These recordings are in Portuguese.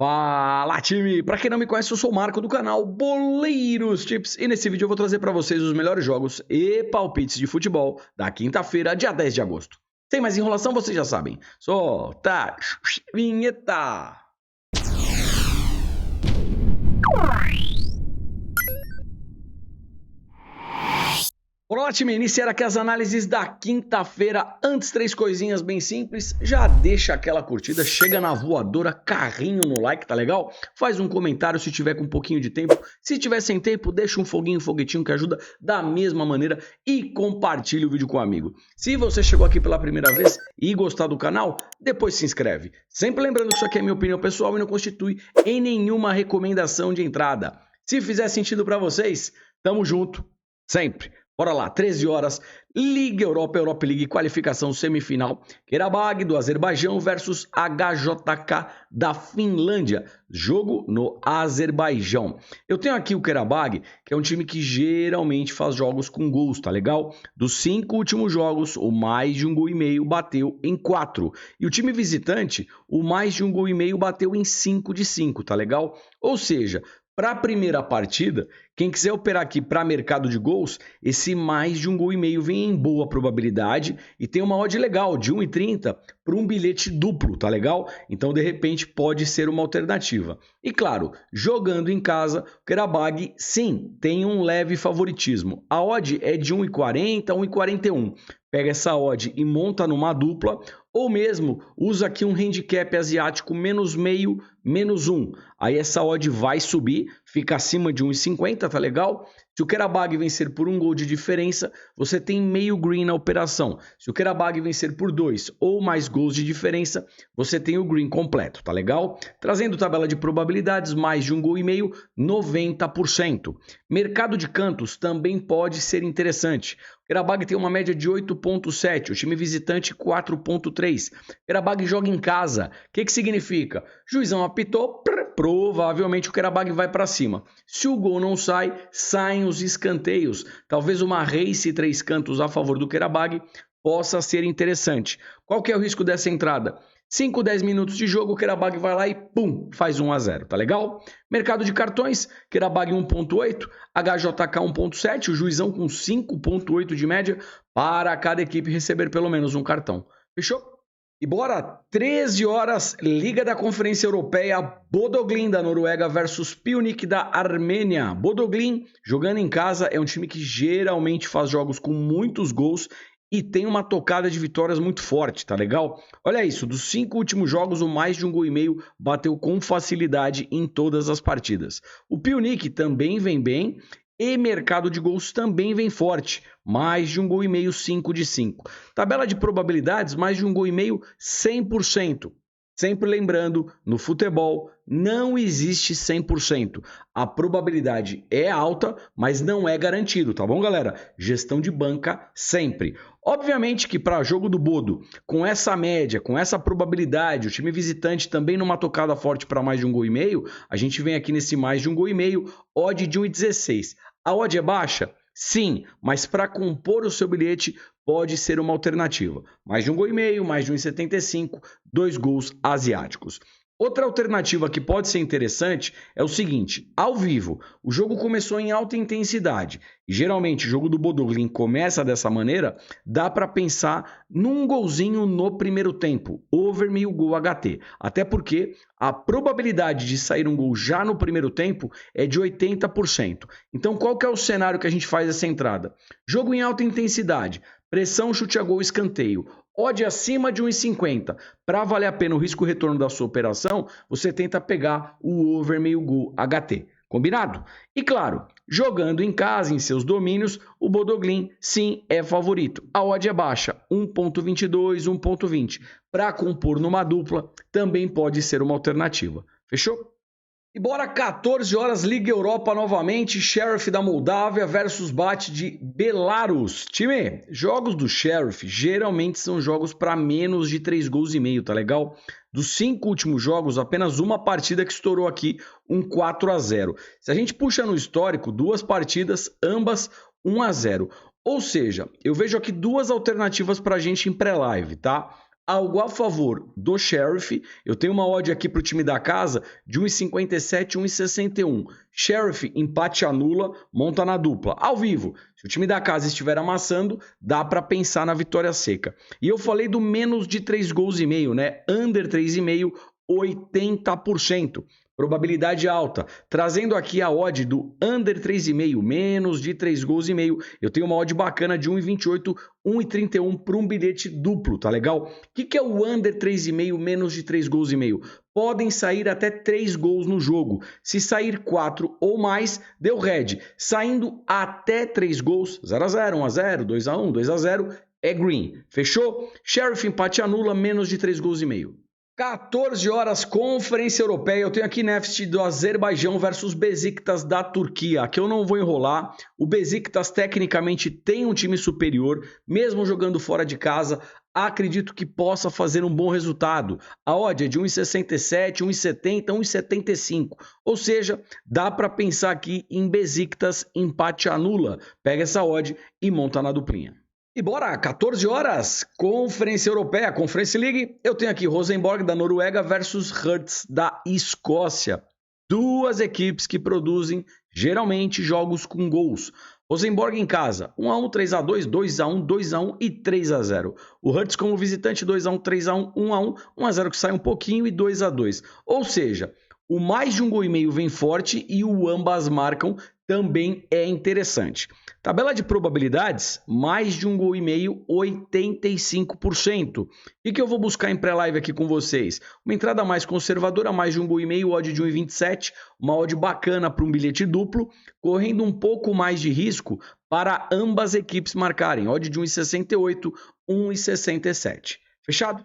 Fala, time! Pra quem não me conhece, eu sou o Marco do canal Boleiros Tips e nesse vídeo eu vou trazer pra vocês os melhores jogos e palpites de futebol da quinta-feira, dia 10 de agosto. Sem mais enrolação, vocês já sabem. Solta a vinheta! Bora lá, time, iniciar aqui as análises da quinta-feira. Antes, três coisinhas bem simples. Já deixa aquela curtida, chega na voadora, carrinho no like, tá legal? Faz um comentário se tiver com um pouquinho de tempo. Se tiver sem tempo, deixa um foguinho, foguetinho que ajuda da mesma maneira. E compartilha o vídeo com um amigo. Se você chegou aqui pela primeira vez e gostar do canal, depois se inscreve. Sempre lembrando que isso aqui é minha opinião pessoal e não constitui em nenhuma recomendação de entrada. Se fizer sentido pra vocês, tamo junto, sempre. Bora lá, 13 horas, Liga Europa, Europa League, qualificação semifinal, Qarabağ do Azerbaijão versus HJK da Finlândia, jogo no Azerbaijão. Eu tenho aqui o Qarabağ, que é um time que geralmente faz jogos com gols, tá legal? Dos 5 últimos jogos, o mais de um gol e meio bateu em 4. E o time visitante, o mais de um gol e meio bateu em 5 de 5, tá legal? Ou seja, para a primeira partida, quem quiser operar aqui para mercado de gols, esse mais de um gol e meio vem em boa probabilidade e tem uma odd legal de 1,30 para um bilhete duplo, tá legal? Então, de repente, pode ser uma alternativa. E claro, jogando em casa, o Qarabağ, sim, tem um leve favoritismo. A odd é de 1,40 a 1,41. Pega essa odd e monta numa dupla, ou mesmo usa aqui um handicap asiático menos meio, menos 1. Aí essa odd vai subir, fica acima de 1,50, tá legal? Se o Qarabağ vencer por um gol de diferença, você tem meio green na operação. Se o Qarabağ vencer por 2 ou mais gols de diferença, você tem o green completo, tá legal? Trazendo tabela de probabilidades, mais de um gol e meio, 90%. Mercado de cantos também pode ser interessante. O Qarabağ tem uma média de 8,7, o time visitante 4,3. Qarabağ joga em casa. O que significa? Juizão apitou, provavelmente o Qarabağ vai para cima. Se o gol não sai, saem os escanteios. Talvez uma race 3 cantos a favor do Qarabağ possa ser interessante. Qual que é o risco dessa entrada? 5, 10 minutos de jogo, o Qarabağ vai lá e pum, faz 1-0, tá legal? Mercado de cartões, Qarabağ 1,8, HJK 1,7, o juizão com 5,8 de média para cada equipe receber pelo menos um cartão. Fechou? E bora, 13 horas, Liga da Conferência Europeia, Bodø Glimt da Noruega versus Pionic da Armênia. Bodø Glimt, jogando em casa, é um time que geralmente faz jogos com muitos gols e tem uma tocada de vitórias muito forte, tá legal? Olha isso, dos 5 últimos jogos, o mais de um gol e meio bateu com facilidade em todas as partidas. O Pionic também vem bem e mercado de gols também vem forte, mais de um gol e meio, 5 de 5. Tabela de probabilidades, mais de um gol e meio, 100%. Sempre lembrando, no futebol não existe 100%. A probabilidade é alta, mas não é garantido, tá bom, galera? Gestão de banca sempre. Obviamente que para jogo do Bodo, com essa média, com essa probabilidade, o time visitante também numa tocada forte para mais de um gol e meio, a gente vem aqui nesse mais de um gol e meio, odd de 1,16. A odd é baixa? Sim, mas para compor o seu bilhete pode ser uma alternativa. Mais de um gol e meio, mais de 1,75, 2 gols asiáticos. Outra alternativa que pode ser interessante é o seguinte, ao vivo, o jogo começou em alta intensidade e geralmente o jogo do Bodø Glimt começa dessa maneira, dá para pensar num golzinho no primeiro tempo, over meio gol HT, até porque a probabilidade de sair um gol já no primeiro tempo é de 80%. Então qual que é o cenário que a gente faz essa entrada? Jogo em alta intensidade, pressão, chute a gol, escanteio. Odd acima de 1,50. Para valer a pena o risco-retorno da sua operação, você tenta pegar o over meio gol HT. Combinado? E claro, jogando em casa, em seus domínios, o Bodø Glimt sim é favorito. A odd é baixa, 1,22, 1,20. Para compor numa dupla, também pode ser uma alternativa. Fechou? E bora, 14 horas, Liga Europa novamente, Sheriff da Moldávia versus Bate de Belarus. Time, jogos do Sheriff geralmente são jogos para menos de 3 gols e meio, tá legal? Dos 5 últimos jogos, apenas uma partida que estourou aqui, um 4-0. Se a gente puxa no histórico, 2 partidas, ambas 1-0. Ou seja, eu vejo aqui 2 alternativas para a gente em pré-live, tá? Algo a favor do Sheriff, eu tenho uma odd aqui para o time da casa de 1,57 e 1,61. Sheriff, empate anula, monta na dupla. Ao vivo, se o time da casa estiver amassando, dá para pensar na vitória seca. E eu falei do menos de 3 gols e meio, né? Under 3,5, 80%. Probabilidade alta. Trazendo aqui a odd do under 3,5, menos de 3 gols e meio. Eu tenho uma odd bacana de 1,28, 1,31 para um bilhete duplo, tá legal? O que é o under 3,5, menos de 3 gols e meio? Podem sair até 3 gols no jogo. Se sair 4 ou mais, deu red. Saindo até 3 gols, 0x0, 1x0, 2x1, 2x0, é green. Fechou? Sheriff empate anula, menos de 3 gols e meio. 14 horas, Conferência Europeia. Eu tenho aqui Nefçi do Azerbaijão versus Besiktas da Turquia. Aqui eu não vou enrolar. O Besiktas tecnicamente tem um time superior, mesmo jogando fora de casa. Acredito que possa fazer um bom resultado. A odd é de 1,67, 1,70, 1,75. Ou seja, dá para pensar aqui em Besiktas empate anula. Pega essa odd e monta na duplinha. E bora, 14 horas, Conferência Europeia, Conference League. Eu tenho aqui Rosenborg da Noruega versus Hertz da Escócia. Duas equipes que produzem geralmente jogos com gols. Rosenborg em casa, 1x1, 3x2, 2x1, 2x1 e 3x0. O Hertz como visitante, 2x1, 3x1, 1x1, 1x0 que sai um pouquinho e 2x2. Ou seja, o mais de um gol e meio vem forte e o ambas marcam também é interessante. Tabela de probabilidades, mais de um gol e meio, 85%. E que eu vou buscar em pré-live aqui com vocês? Uma entrada mais conservadora, mais de um gol e meio, odd de 1,27, uma odd bacana para um bilhete duplo, correndo um pouco mais de risco para ambas equipes marcarem, odd de 1,68, 1,67. Fechado?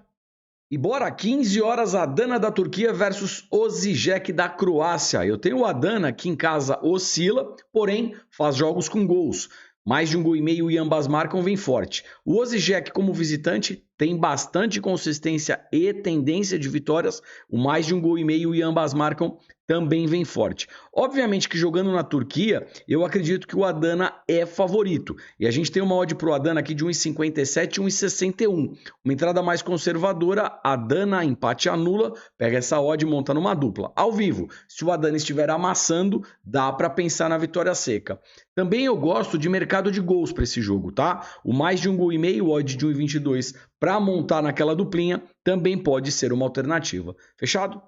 E bora, 15 horas, Adana da Turquia versus Osijek da Croácia. Eu tenho o Adana aqui em casa, oscila, porém faz jogos com gols. Mais de um gol e meio e ambas marcam, vem forte. O Osijek como visitante tem bastante consistência e tendência de vitórias. O mais de um gol e meio e ambas marcam também vem forte. Obviamente que jogando na Turquia, eu acredito que o Adana é favorito. E a gente tem uma odd para o Adana aqui de 1,57 e 1,61. Uma entrada mais conservadora, Adana empate anula, pega essa odd e monta numa dupla. Ao vivo, se o Adana estiver amassando, dá para pensar na vitória seca. Também eu gosto de mercado de gols para esse jogo, tá? O mais de um gol e meio, odd de 1,22 para montar naquela duplinha, também pode ser uma alternativa. Fechado?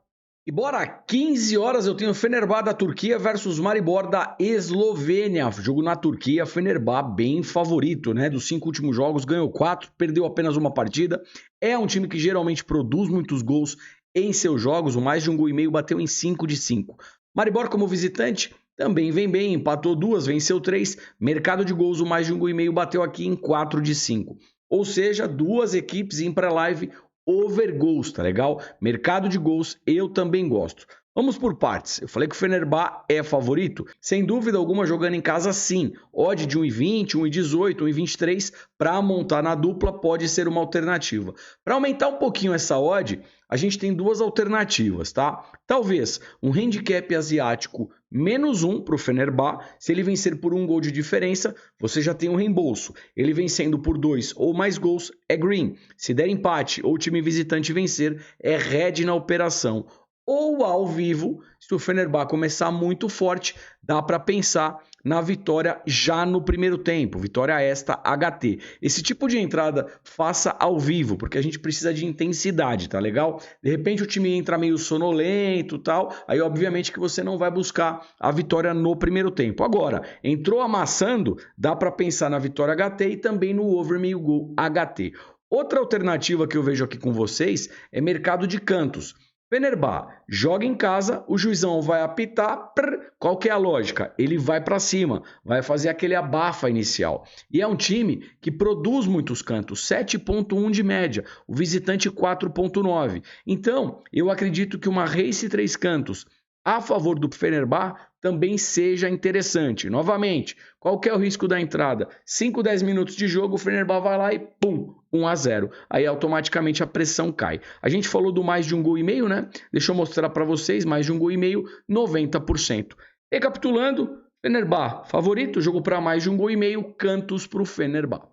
E bora, 15 horas eu tenho Fenerbahçe da Turquia versus Maribor da Eslovênia. Jogo na Turquia, Fenerbahçe bem favorito, né? Dos 5 últimos jogos, ganhou 4, perdeu apenas uma partida. É um time que geralmente produz muitos gols em seus jogos, o mais de um gol e meio bateu em 5 de 5. Maribor como visitante também vem bem, empatou 2, venceu 3. Mercado de gols, o mais de um gol e meio bateu aqui em 4 de 5. Ou seja, duas equipes em pré-live over gols, tá legal? Mercado de gols eu também gosto. Vamos por partes. Eu falei que o Fenerbahçe é favorito. Sem dúvida alguma, jogando em casa, sim. Odd de 1,20, 1,18, 1,23 para montar na dupla pode ser uma alternativa. Para aumentar um pouquinho essa odd, a gente tem duas alternativas, tá? Talvez um handicap asiático -1 para o Fenerbahçe. Se ele vencer por um gol de diferença, você já tem um reembolso. Ele vencendo por 2 ou mais gols, é green. Se der empate ou o time visitante vencer, é red na operação. Ou ao vivo, se o Fenerbahçe começar muito forte, dá para pensar na vitória já no primeiro tempo, vitória esta HT. Esse tipo de entrada faça ao vivo, porque a gente precisa de intensidade, tá legal? De repente o time entra meio sonolento e tal, aí obviamente que você não vai buscar a vitória no primeiro tempo. Agora, entrou amassando, dá para pensar na vitória HT e também no over meio gol HT. Outra alternativa que eu vejo aqui com vocês é mercado de cantos. Fenerbahçe joga em casa, o juizão vai apitar, qual que é a lógica? Ele vai para cima, vai fazer aquele abafa inicial. E é um time que produz muitos cantos, 7,1 de média, o visitante 4,9. Então, eu acredito que uma race 3 cantos a favor do Fenerbahçe também seja interessante. Novamente, qual que é o risco da entrada? 5, 10 minutos de jogo, o Fenerbahçe vai lá e pum, 1-0. Aí automaticamente a pressão cai. A gente falou do mais de um gol e meio, né? Deixa eu mostrar para vocês, mais de um gol e meio, 90%. Recapitulando, Fenerbahçe favorito, jogo para mais de um gol e meio, cantos para o Fenerbahçe.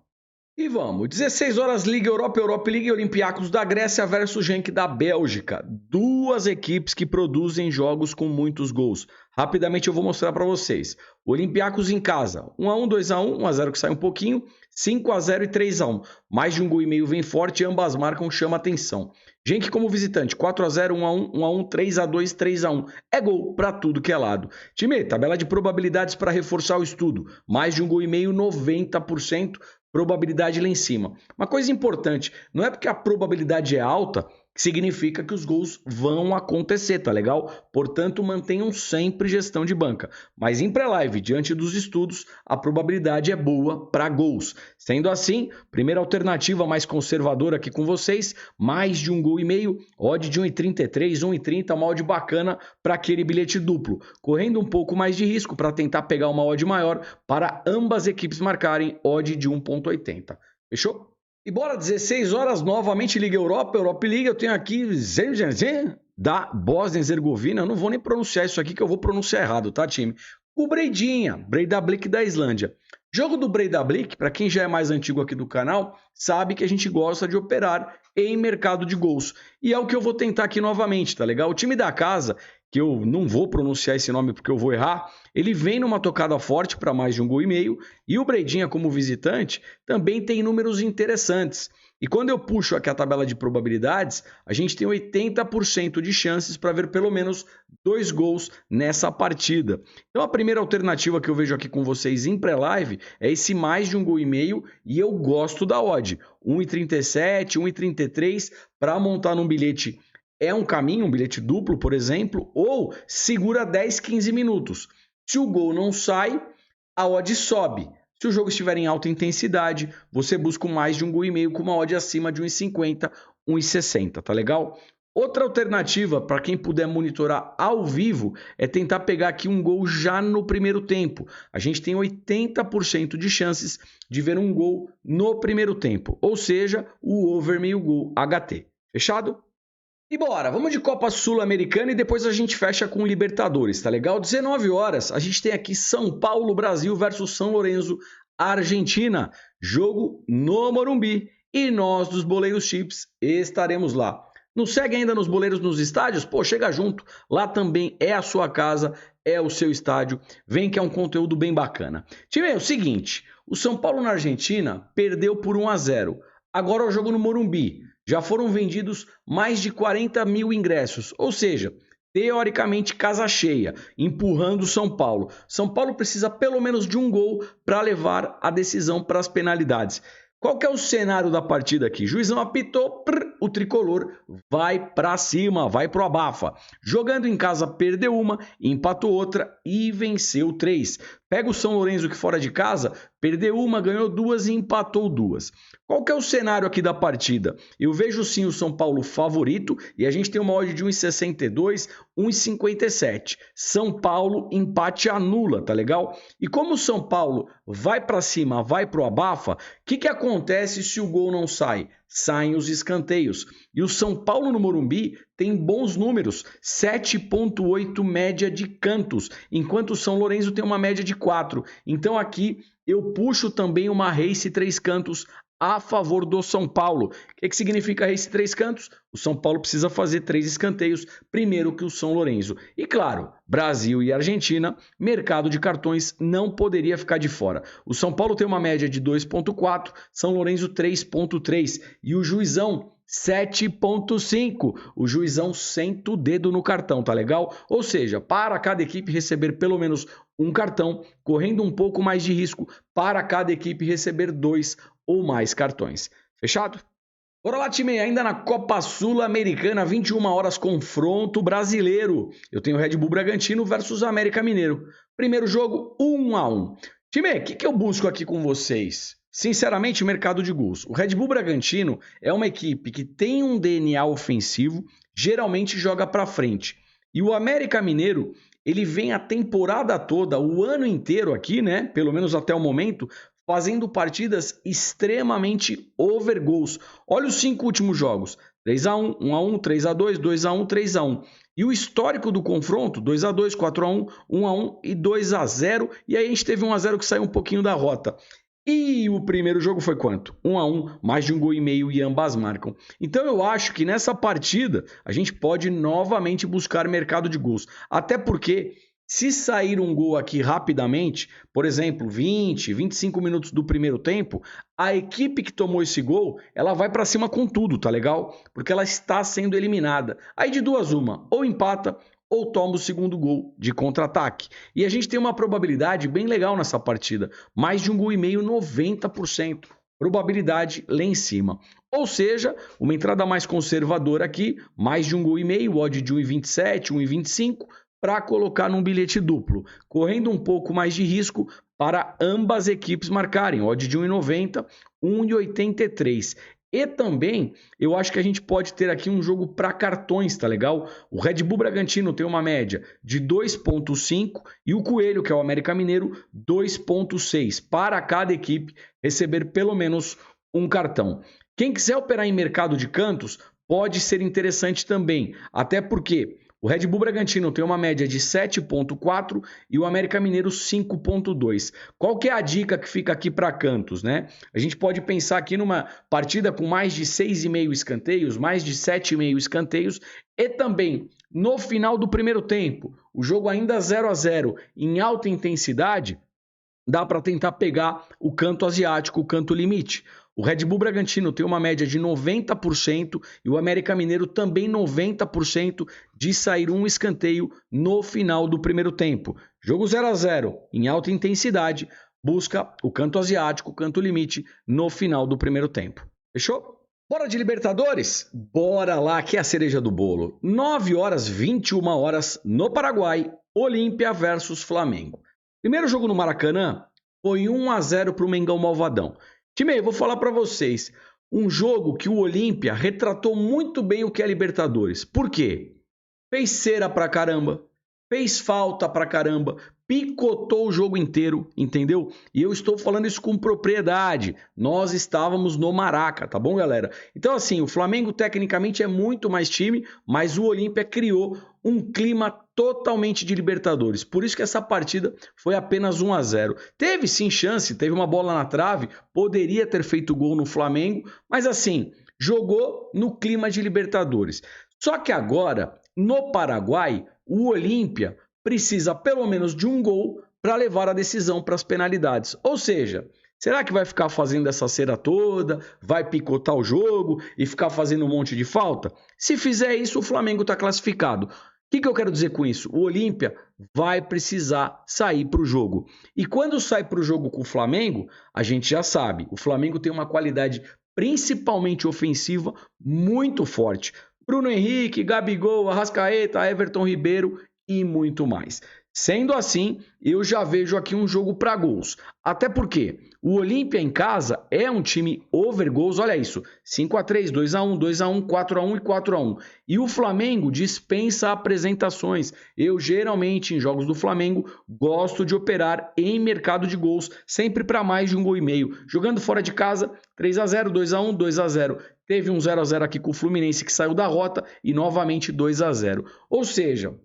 E vamos, 16 horas Liga Europa, Europa League, Olympiacos da Grécia versus Genk da Bélgica. Duas equipes que produzem jogos com muitos gols. Rapidamente eu vou mostrar para vocês. Olympiacos em casa, 1-1, 2-1, 1-0 que sai um pouquinho, 5-0 e 3-1. Mais de um gol e meio vem forte e ambas marcam, chama atenção. Genk como visitante, 4-0, 1-1, 1-1, 3-2, 3-1. É gol para tudo que é lado. Time, tabela de probabilidades para reforçar o estudo. Mais de um gol e meio, 90%. Probabilidade lá em cima. Uma coisa importante, não é porque a probabilidade é alta que significa que os gols vão acontecer, tá legal? Portanto, mantenham sempre gestão de banca. Mas em pré-live, diante dos estudos, a probabilidade é boa para gols. Sendo assim, primeira alternativa mais conservadora aqui com vocês, mais de um gol e meio, odd de 1,33, 1,30, uma odd bacana para aquele bilhete duplo. Correndo um pouco mais de risco para tentar pegar uma odd maior para ambas equipes marcarem, odd de 1,80. Fechou? E bora, 16 horas, novamente Liga Europa, Europa League, eu tenho aqui da Bósnia e Herzegovina, eu não vou nem pronunciar isso aqui que eu vou pronunciar errado, tá, time? O Breidablik da Islândia. Jogo do Breidablik, para quem já é mais antigo aqui do canal, sabe que a gente gosta de operar em mercado de gols. E é o que eu vou tentar aqui novamente, tá legal? O time da casa, que eu não vou pronunciar esse nome porque eu vou errar, ele vem numa tocada forte para mais de um gol e meio, e o Breidinha como visitante também tem números interessantes. E quando eu puxo aqui a tabela de probabilidades, a gente tem 80% de chances para ver pelo menos 2 gols nessa partida. Então a primeira alternativa que eu vejo aqui com vocês em pré-live é esse mais de um gol e meio, e eu gosto da odd. 1,37, 1,33 para montar num bilhete é um caminho, um bilhete duplo, por exemplo, ou segura 10, 15 minutos. Se o gol não sai, a odd sobe. Se o jogo estiver em alta intensidade, você busca mais de um gol e meio com uma odd acima de 1,50, 1,60, tá legal? Outra alternativa para quem puder monitorar ao vivo é tentar pegar aqui um gol já no primeiro tempo. A gente tem 80% de chances de ver um gol no primeiro tempo, ou seja, o over meio gol HT. Fechado? E bora, vamos de Copa Sul-Americana e depois a gente fecha com Libertadores, tá legal? 19 horas, a gente tem aqui São Paulo, Brasil versus São Lourenço, Argentina. Jogo no Morumbi e nós dos Boleiros Chips estaremos lá. Não segue ainda nos Boleiros nos estádios? Pô, chega junto, lá também é a sua casa, é o seu estádio. Vem que é um conteúdo bem bacana. Time, é o seguinte, o São Paulo na Argentina perdeu por 1-0. Agora é o jogo no Morumbi. Já foram vendidos mais de 40 mil ingressos, ou seja, teoricamente casa cheia, empurrando o São Paulo. São Paulo precisa pelo menos de um gol para levar a decisão para as penalidades. Qual que é o cenário da partida aqui? Juizão apitou, o tricolor vai para cima, vai pro abafa. Jogando em casa, perdeu uma, empatou outra e venceu 3. Pega o São Lourenço que fora de casa, perdeu uma, ganhou 2 e empatou 2. Qual que é o cenário aqui da partida? Eu vejo sim o São Paulo favorito e a gente tem uma odd de 1,62, 1,57. São Paulo empate anula, tá legal? E como o São Paulo vai para cima, vai pro abafa, o que acontece se o gol não sai? Saem os escanteios. E o São Paulo no Morumbi tem bons números, 7,8 média de cantos, enquanto o São Lourenço tem uma média de 4. Então aqui eu puxo também uma race 3 cantos a favor do São Paulo. O que significa race 3 cantos? O São Paulo precisa fazer 3 escanteios primeiro que o São Lourenço. E claro, Brasil e Argentina, mercado de cartões não poderia ficar de fora. O São Paulo tem uma média de 2,4, São Lourenço 3,3 e o juizão 7,5. O juizão senta o dedo no cartão, tá legal? Ou seja, para cada equipe receber pelo menos um cartão, correndo um pouco mais de risco para cada equipe receber 2 ou mais cartões. Fechado? Bora lá, time, ainda na Copa Sul-Americana, 21 horas, confronto brasileiro. Eu tenho Red Bull Bragantino versus América Mineiro. Primeiro jogo, 1-1. Time, o que eu busco aqui com vocês? Sinceramente, mercado de gols. O Red Bull Bragantino é uma equipe que tem um DNA ofensivo, geralmente joga para frente. E o América Mineiro, ele vem a temporada toda, o ano inteiro aqui, né? Pelo menos até o momento, fazendo partidas extremamente over goals. Olha os 5 últimos jogos. 3-1, 1-1, 3-2, 2-1, 3-1. E o histórico do confronto, 2-2, 4-1, 1-1 e 2-0. E aí a gente teve 1-0 que saiu um pouquinho da rota. E o primeiro jogo foi quanto? 1-1, mais de um gol e meio e ambas marcam. Então eu acho que nessa partida a gente pode novamente buscar mercado de gols. Até porque se sair um gol aqui rapidamente, por exemplo, 20, 25 minutos do primeiro tempo, a equipe que tomou esse gol, ela vai para cima com tudo, tá legal? Porque ela está sendo eliminada. Aí de duas uma, ou empata ou toma o segundo gol de contra-ataque. E a gente tem uma probabilidade bem legal nessa partida, mais de um gol e meio, 90%. Probabilidade lá em cima. Ou seja, uma entrada mais conservadora aqui, mais de um gol e meio, odd de 1,27, 1,25, para colocar num bilhete duplo, correndo um pouco mais de risco para ambas equipes marcarem, odd de 1,90, 1,83. E também, eu acho que a gente pode ter aqui um jogo para cartões, tá legal? O Red Bull Bragantino tem uma média de 2,5 e o Coelho, que é o América Mineiro, 2,6 para cada equipe receber pelo menos um cartão. Quem quiser operar em mercado de cantos, pode ser interessante também, até porque o Red Bull Bragantino tem uma média de 7,4 e o América Mineiro 5,2. Qual que é a dica que fica aqui para cantos, né? A gente pode pensar aqui numa partida com mais de 6,5 escanteios, mais de 7,5 escanteios e também no final do primeiro tempo, o jogo ainda 0-0 em alta intensidade, dá para tentar pegar o canto asiático, o canto limite. O Red Bull Bragantino tem uma média de 90% e o América Mineiro também 90% de sair um escanteio no final do primeiro tempo. Jogo 0-0 em alta intensidade, busca o canto asiático, o canto limite no final do primeiro tempo. Fechou? Bora de Libertadores? Bora lá, que é a cereja do bolo. 9h, 21h no Paraguai, Olímpia versus Flamengo. Primeiro jogo no Maracanã foi 1-0 para o Mengão Malvadão. Time, eu vou falar para vocês, um jogo que o Olímpia retratou muito bem o que é Libertadores. Por quê? Fez cera pra caramba, fez falta pra caramba, picotou o jogo inteiro, entendeu? E eu estou falando isso com propriedade. Nós estávamos no Maraca, tá bom, galera? Então, assim, o Flamengo tecnicamente é muito mais time, mas o Olímpia criou um clima totalmente de Libertadores. Por isso que essa partida foi apenas 1-0. Teve sim chance, teve uma bola na trave, poderia ter feito gol no Flamengo, mas assim, jogou no clima de Libertadores. Só que agora, no Paraguai, o Olímpia precisa pelo menos de um gol para levar a decisão para as penalidades. Ou seja, será que vai ficar fazendo essa cera toda, vai picotar o jogo e ficar fazendo um monte de falta? Se fizer isso, o Flamengo está classificado. O que eu quero dizer com isso? O Olímpia vai precisar sair para o jogo. E quando sai para o jogo com o Flamengo, a gente já sabe, o Flamengo tem uma qualidade principalmente ofensiva muito forte. Bruno Henrique, Gabigol, Arrascaeta, Everton Ribeiro e muito mais. Sendo assim, eu já vejo aqui um jogo para gols. Até porque o Olímpia em casa é um time over gols, olha isso, 5-3, 2-1, 2-1, 4-1 e 4-1. E o Flamengo dispensa apresentações. Eu geralmente em jogos do Flamengo gosto de operar em mercado de gols, sempre para mais de um gol e meio. Jogando fora de casa, 3-0, 2-1, 2-0. Teve um 0-0 aqui com o Fluminense que saiu da rota e novamente 2-0. Ou seja,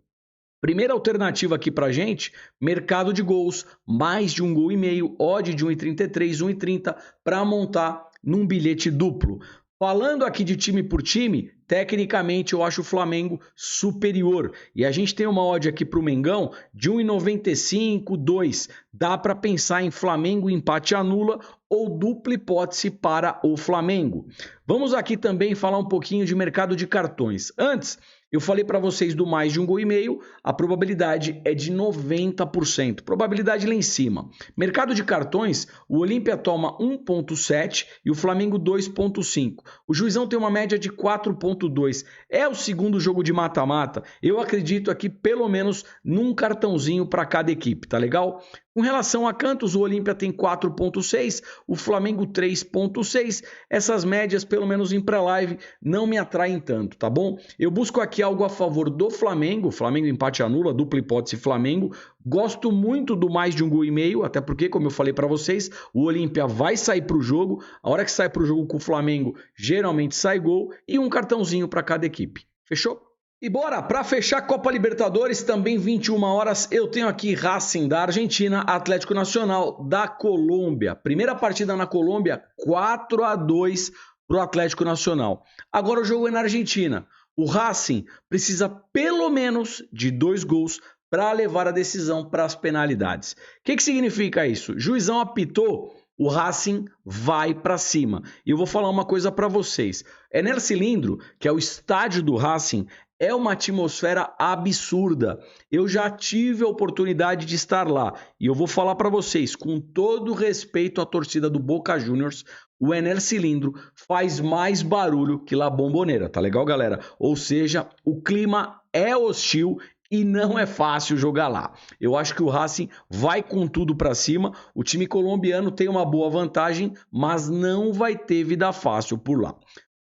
primeira alternativa aqui pra gente, mercado de gols, mais de um gol e meio, odd de 1,33, 1,30 para montar num bilhete duplo. Falando aqui de time por time, tecnicamente eu acho o Flamengo superior. E a gente tem uma odd aqui para o Mengão de 1,95, 2. Dá para pensar em Flamengo empate anula ou dupla hipótese para o Flamengo. Vamos aqui também falar um pouquinho de mercado de cartões. Antes, eu falei para vocês do mais de um gol e meio, a probabilidade é de 90%, probabilidade lá em cima. Mercado de cartões, o Olímpia toma 1,7 e o Flamengo 2,5. O Juizão tem uma média de 4,2. É o segundo jogo de mata-mata. Eu acredito aqui pelo menos num cartãozinho para cada equipe, tá legal? Com relação a cantos, o Olímpia tem 4,6, o Flamengo 3,6. Essas médias, pelo menos em pré-live, não me atraem tanto, tá bom? Eu busco aqui algo a favor do Flamengo, Flamengo empate anula, dupla hipótese Flamengo. Gosto muito do mais de um gol e meio, até porque, como eu falei para vocês, o Olímpia vai sair para o jogo. A hora que sai para o jogo com o Flamengo, geralmente sai gol e um cartãozinho para cada equipe. Fechou? E bora, para fechar a Copa Libertadores, também 21 horas, eu tenho aqui Racing da Argentina, Atlético Nacional da Colômbia. Primeira partida na Colômbia, 4-2 para o Atlético Nacional. Agora o jogo é na Argentina. O Racing precisa pelo menos de 2 gols para levar a decisão para as penalidades. O que significa isso? Juizão apitou, o Racing vai para cima. E eu vou falar uma coisa para vocês. Enel Cilindro, que é o estádio do Racing, é uma atmosfera absurda. Eu já tive a oportunidade de estar lá. E eu vou falar para vocês, com todo respeito à torcida do Boca Juniors, o Enel Cilindro faz mais barulho que La Bombonera, tá legal, galera? Ou seja, o clima é hostil e não é fácil jogar lá. Eu acho que o Racing vai com tudo para cima. O time colombiano tem uma boa vantagem, mas não vai ter vida fácil por lá.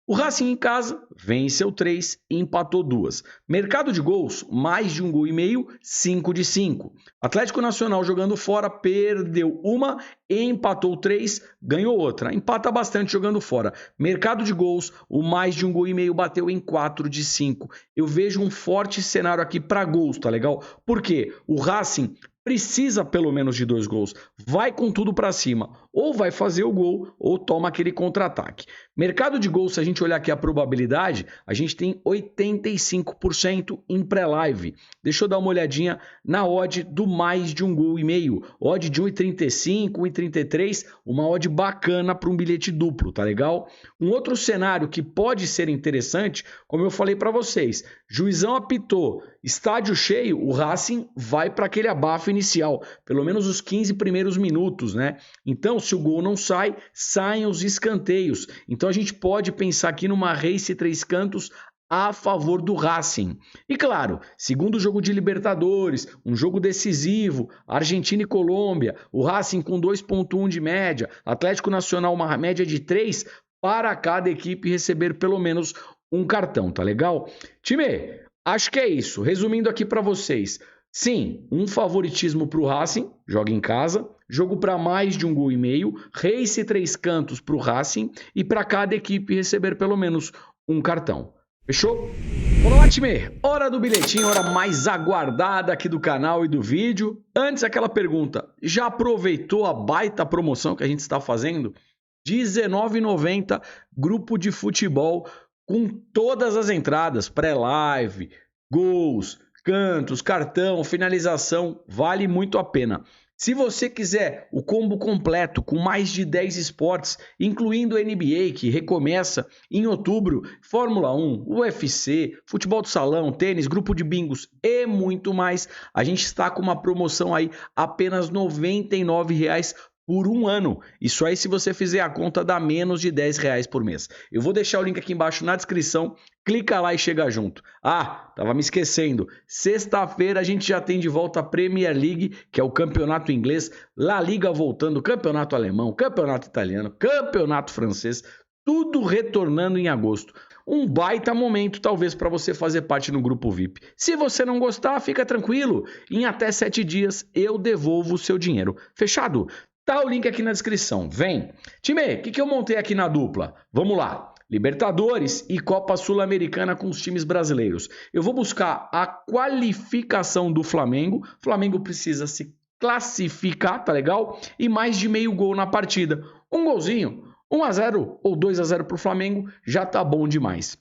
O Racing em casa venceu 3 e empatou 2. Mercado de gols, mais de 1,5 gol, 5 de 5. Atlético Nacional jogando fora, perdeu uma e empatou 3, ganhou outra. Empata bastante jogando fora. Mercado de gols, o mais de 1,5 gol bateu em 4 de 5. Eu vejo um forte cenário aqui para gols, tá legal? Porque o Racing precisa pelo menos de 2 gols. Vai com tudo para cima. Ou vai fazer o gol ou toma aquele contra-ataque. Mercado de gols, se a gente olhar aqui a probabilidade, a gente tem 85% em pré-live. Deixa eu dar uma olhadinha na odd do mais de 1,5 gol. Odd de 1,35, 1,33, uma odd bacana para um bilhete duplo, tá legal? Um outro cenário que pode ser interessante, como eu falei para vocês, juizão apitou, estádio cheio, o Racing vai para aquele abafo inicial, pelo menos os 15 primeiros minutos, né? Então, se o gol não sai, saem os escanteios. Então, a gente pode pensar aqui numa race 3 cantos a favor do Racing. E claro, segundo jogo de Libertadores, um jogo decisivo, Argentina e Colômbia, o Racing com 2,1 de média, Atlético Nacional uma média de 3, para cada equipe receber pelo menos um cartão, tá legal? Time, acho que é isso. Resumindo aqui para vocês. Sim, um favoritismo para o Racing, joga em casa, jogo para mais de 1,5 gol, race 3 cantos para o Racing e para cada equipe receber pelo menos um cartão. Fechou? Vamos lá, time! Hora do bilhetinho, hora mais aguardada aqui do canal e do vídeo. Antes, aquela pergunta, já aproveitou a baita promoção que a gente está fazendo? R$19,90, grupo de futebol com todas as entradas, pré-live, gols, cantos, cartão, finalização, vale muito a pena. Se você quiser o combo completo com mais de 10 esportes, incluindo a NBA, que recomeça em outubro, Fórmula 1, UFC, futebol de salão, tênis, grupo de bingos e muito mais, a gente está com uma promoção aí apenas R$ 99,00 por um ano. Isso aí se você fizer a conta dá menos de R$10 por mês. Eu vou deixar o link aqui embaixo na descrição. Clica lá e chega junto. Ah, tava me esquecendo. Sexta-feira a gente já tem de volta a Premier League, que é o campeonato inglês, La Liga voltando, campeonato alemão, campeonato italiano, campeonato francês, tudo retornando em agosto. Um baita momento talvez para você fazer parte no grupo VIP. Se você não gostar, fica tranquilo. Em até 7 dias eu devolvo o seu dinheiro. Fechado? Tá o link aqui na descrição. Vem. Time, o que eu montei aqui na dupla? Vamos lá. Libertadores e Copa Sul-Americana com os times brasileiros. Eu vou buscar a qualificação do Flamengo. O Flamengo precisa se classificar, tá legal? E mais de meio gol na partida. Um golzinho, 1-0 ou 2-0 para o Flamengo, já tá bom demais.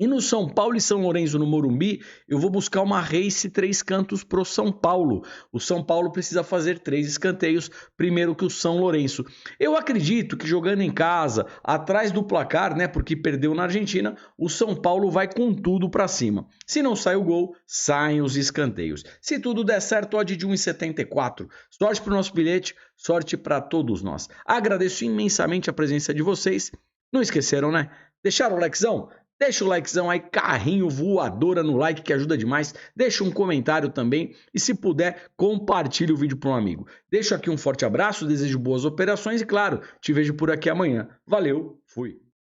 E no São Paulo e São Lourenço, no Morumbi, eu vou buscar uma race 3 cantos pro São Paulo. O São Paulo precisa fazer 3 escanteios, primeiro que o São Lourenço. Eu acredito que jogando em casa, atrás do placar, né, porque perdeu na Argentina, o São Paulo vai com tudo para cima. Se não sai o gol, saem os escanteios. Se tudo der certo, odd de 1,74. Sorte pro nosso bilhete, sorte para todos nós. Agradeço imensamente a presença de vocês. Não esqueceram, né? Deixaram o likezão? Deixa o likezão aí, carrinho voadora no like que ajuda demais. Deixa um comentário também e se puder, compartilhe o vídeo para um amigo. Deixo aqui um forte abraço, desejo boas operações e claro, te vejo por aqui amanhã. Valeu, fui!